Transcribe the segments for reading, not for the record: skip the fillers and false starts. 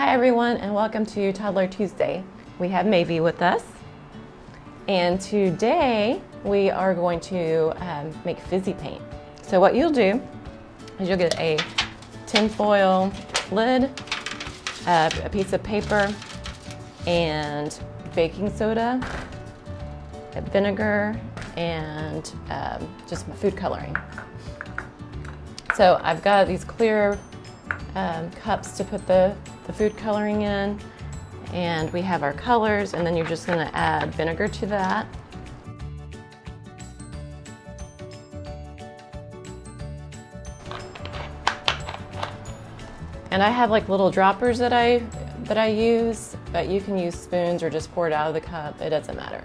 Hi everyone, and welcome to Toddler Tuesday. We have Maivy with us, and today we are going to make fizzy paint. So what you'll do is you'll get a tinfoil lid, a piece of paper, and baking soda, vinegar, and just food coloring. So I've got these clear cups to put the food coloring in, and we have our colors, and then you're just going to add vinegar to that. And I have like little droppers that I use, but you can use spoons or just pour it out of the cup. It doesn't matter.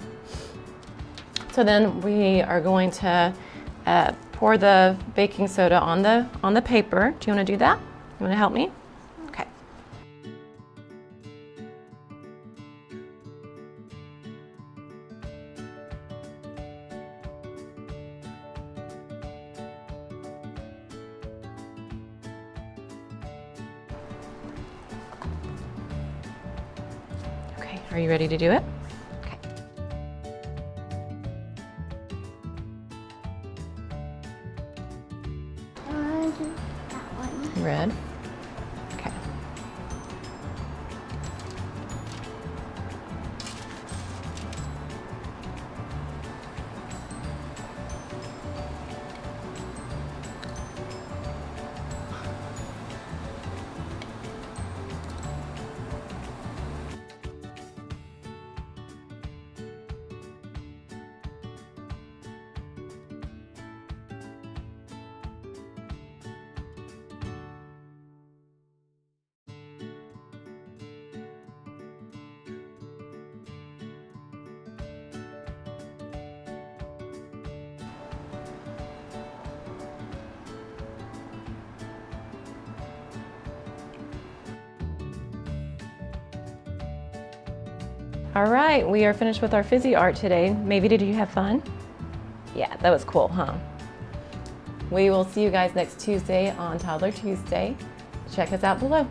So then we are going to pour the baking soda on the paper. Do you want to do that? You want to help me? Okay. Okay, are you ready to do it? Okay. I want to do that one. Red. Okay. All right, we are finished with our fizzy art today. Maybe did you have fun? Yeah, that was cool, huh? We will see you guys next Tuesday on Toddler Tuesday. Check us out below.